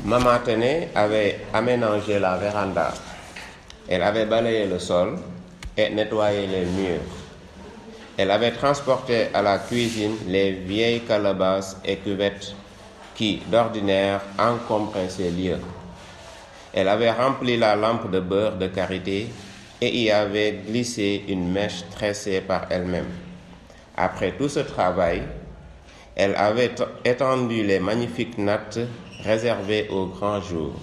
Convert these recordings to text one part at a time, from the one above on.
Maman Téné avait aménagé la véranda. Elle avait balayé le sol et nettoyé les murs. Elle avait transporté à la cuisine les vieilles calebasses et cuvettes qui, d'ordinaire, encombraient ces lieux. Elle avait rempli la lampe de beurre de karité et y avait glissé une mèche tressée par elle-même. Après tout ce travail, elle avait étendu les magnifiques nattes réservées au grand jour.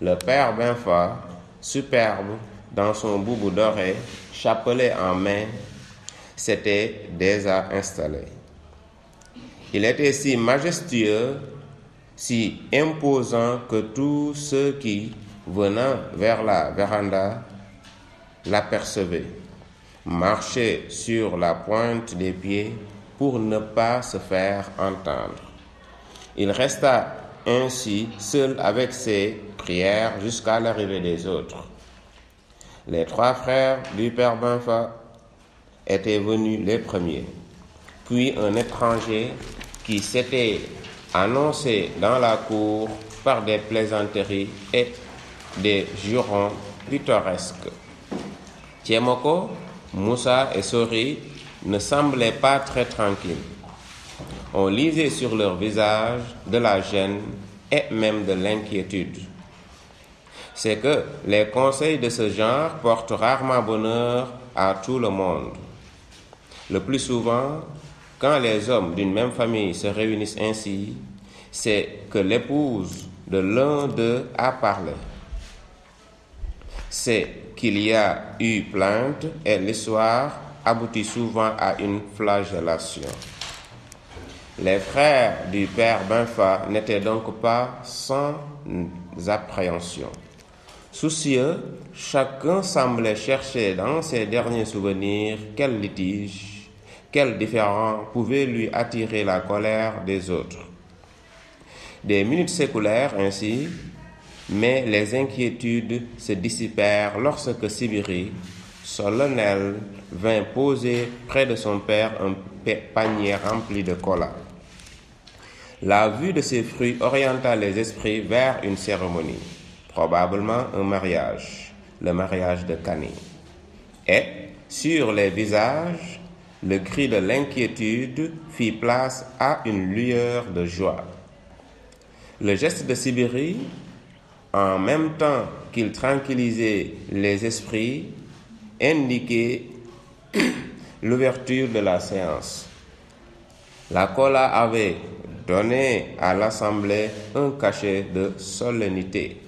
Le père Benfa, superbe dans son boubou doré, chapelet en main, s'était déjà installé. Il était si majestueux, si imposant que tous ceux qui, venant vers la véranda, l'apercevaient, marchaient sur la pointe des pieds pour ne pas se faire entendre. Il resta ainsi seul avec ses prières jusqu'à l'arrivée des autres. Les 3 frères du père Benfa étaient venus les premiers, puis un étranger qui s'était annoncé dans la cour par des plaisanteries et des jurons pittoresques. Tiemoko, Moussa et Sori ne semblaient pas très tranquilles. On lisait sur leur visage de la gêne et même de l'inquiétude. C'est que les conseils de ce genre portent rarement bonheur à tout le monde. Le plus souvent, quand les hommes d'une même famille se réunissent ainsi, c'est que l'épouse de l'un d'eux a parlé. C'est qu'il y a eu plainte et l'histoire aboutit souvent à une flagellation. Les frères du père Benfa n'étaient donc pas sans appréhension. Soucieux, chacun semblait chercher dans ses derniers souvenirs quel litige, quel différend pouvait lui attirer la colère des autres. Des minutes s'écoulèrent ainsi, mais les inquiétudes se dissipèrent lorsque Sibiri, solennel, vint poser près de son père un panier rempli de cola. La vue de ces fruits orienta les esprits vers une cérémonie, probablement un mariage, le mariage de Kani. Et, sur les visages, le cri de l'inquiétude fit place à une lueur de joie. Le geste de Sibiri, en même temps qu'il tranquillisait les esprits, indiquait l'ouverture de la séance. La cola avait donné à l'assemblée un cachet de solennité.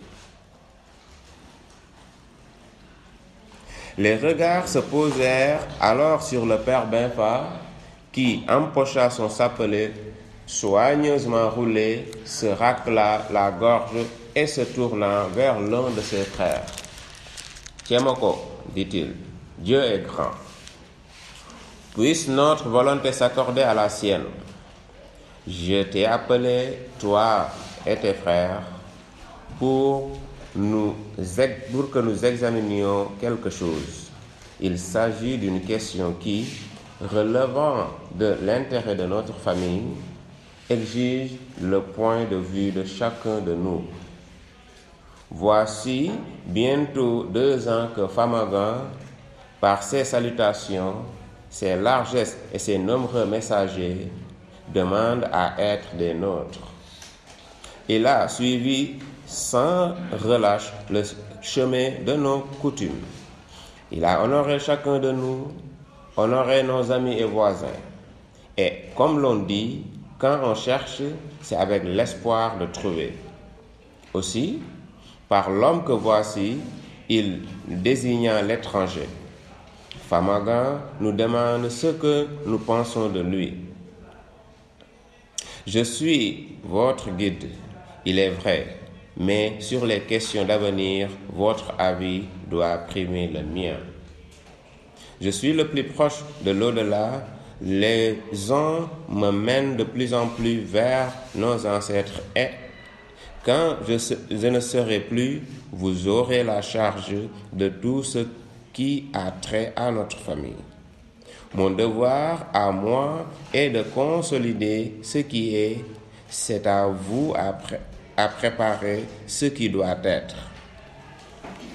Les regards se posèrent alors sur le père Benfa, qui empocha son chapelet soigneusement roulé, se racla la gorge et se tournant vers l'un de ses frères. « Tiemoko, dit-il, Dieu est grand. Puisse notre volonté s'accorder à la sienne. Je t'ai appelé, toi et tes frères, pour que nous examinions quelque chose. Il s'agit d'une question qui, relevant de l'intérêt de notre famille, exige le point de vue de chacun de nous. Voici bientôt 2 ans que Famagan, par ses salutations, ses largesses et ses nombreux messagers, demande à être des nôtres. Il a suivi sans relâche le chemin de nos coutumes. Il a honoré chacun de nous, honoré nos amis et voisins. Et comme l'on dit, quand on cherche, c'est avec l'espoir de trouver. Aussi, par l'homme que voici, il désigna l'étranger. Famagan nous demande ce que nous pensons de lui. Je suis votre guide, il est vrai, mais sur les questions d'avenir, votre avis doit primer le mien. Je suis le plus proche de l'au-delà. Les uns me mènent de plus en plus vers nos ancêtres et, quand je ne serai plus, vous aurez la charge de tout ce qui a trait à notre famille. Mon devoir à moi est de consolider ce qui est, c'est à vous après. à préparer ce qui doit être.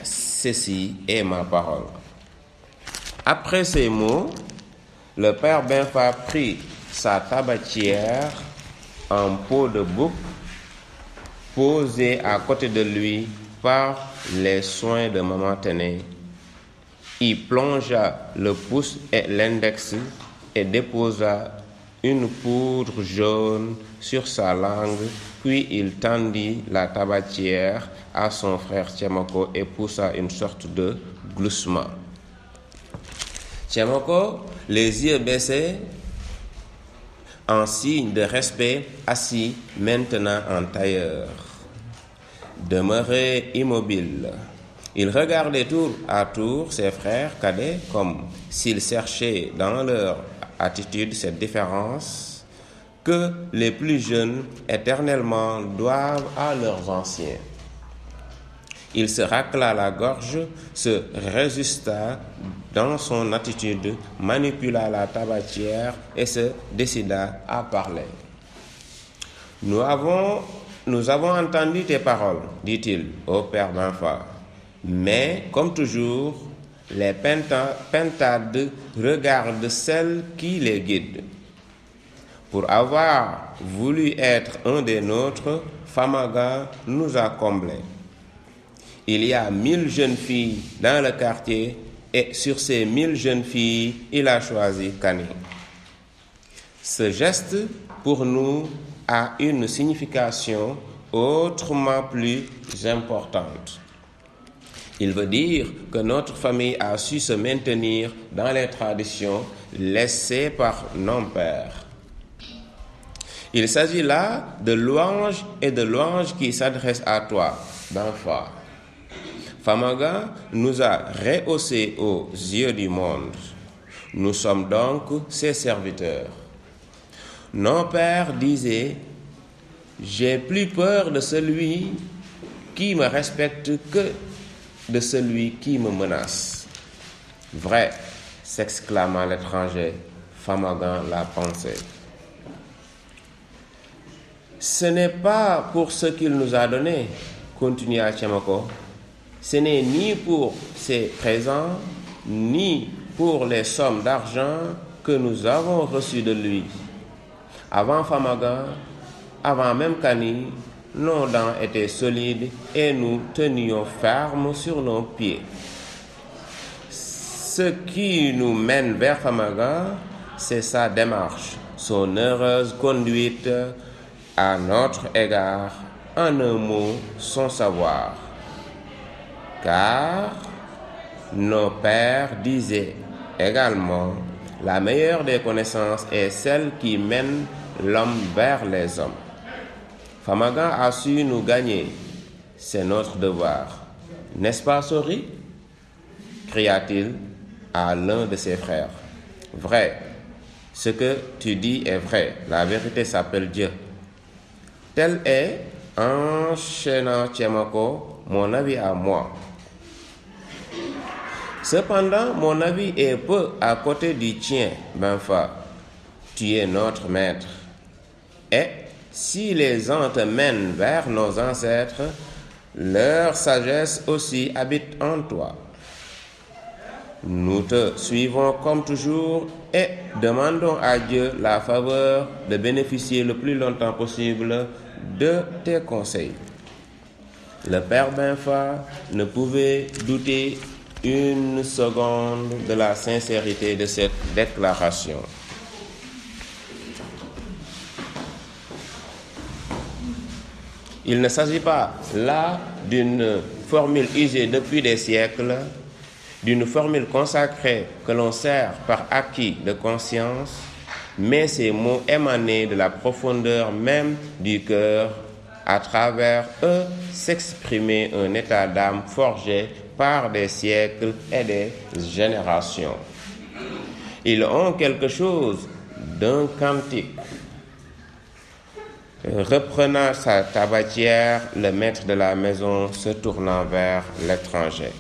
Ceci est ma parole. Après ces mots, le père Benfa prit sa tabatière en peau de bouc posée à côté de lui par les soins de maman Téné. Il plongea le pouce et l'index et déposa une poudre jaune sur sa langue, puis il tendit la tabatière à son frère Tchemoko et poussa une sorte de gloussement. Tchemoko, les yeux baissés, en signe de respect, assis maintenant en tailleur, demeuré immobile. Il regardait tour à tour ses frères cadets comme s'ils cherchaient dans leur attitude cette différence que les plus jeunes éternellement doivent à leurs anciens. Il se racla la gorge, se réjusta dans son attitude, manipula la tabatière et se décida à parler. Nous avons entendu tes paroles, dit-il au père Benfa. Mais, comme toujours, les pentades regardent celle qui les guide. Pour avoir voulu être un des nôtres, Famaga nous a comblés. Il y a 1000 jeunes filles dans le quartier et sur ces 1000 jeunes filles, il a choisi Kani. Ce geste, pour nous, a une signification autrement plus importante. Il veut dire que notre famille a su se maintenir dans les traditions laissées par nos pères. Il s'agit là de louanges et de louanges qui s'adressent à toi, Benfa. Famaga nous a rehaussés aux yeux du monde. Nous sommes donc ses serviteurs. Nos pères disaient « J'ai plus peur de celui qui me respecte que de celui qui me menace. » Vrai, s'exclama l'étranger, Famaga l'a pensé. Ce n'est pas pour ce qu'il nous a donné, continua Tchemoko. Ce n'est ni pour ses présents, ni pour les sommes d'argent que nous avons reçues de lui. Avant Famaga, avant même Kani, nos dents étaient solides et nous tenions ferme sur nos pieds. Ce qui nous mène vers Famaga, c'est sa démarche, son heureuse conduite à notre égard, en un mot, son savoir. Car nos pères disaient également, la meilleure des connaissances est celle qui mène l'homme vers les hommes. Famaga a su nous gagner, c'est notre devoir. N'est-ce pas, Sori? Cria-t-il à l'un de ses frères. Vrai, ce que tu dis est vrai, la vérité s'appelle Dieu. Tel est, enchaînant Tchemoko, mon avis à moi. Cependant, mon avis est peu à côté du tien, Benfa. Tu es notre maître. Et si les uns te mènent vers nos ancêtres, leur sagesse aussi habite en toi. Nous te suivons comme toujours et demandons à Dieu la faveur de bénéficier le plus longtemps possible de tes conseils. Le père Benfa ne pouvait douter une seconde de la sincérité de cette déclaration. Il ne s'agit pas là d'une formule usée depuis des siècles, d'une formule consacrée que l'on sert par acquis de conscience, mais ces mots émanaient de la profondeur même du cœur. À travers eux s'exprimait un état d'âme forgé par des siècles et des générations. Ils ont quelque chose d'un cantique. Reprenant sa tabatière, le maître de la maison se tournant vers l'étranger.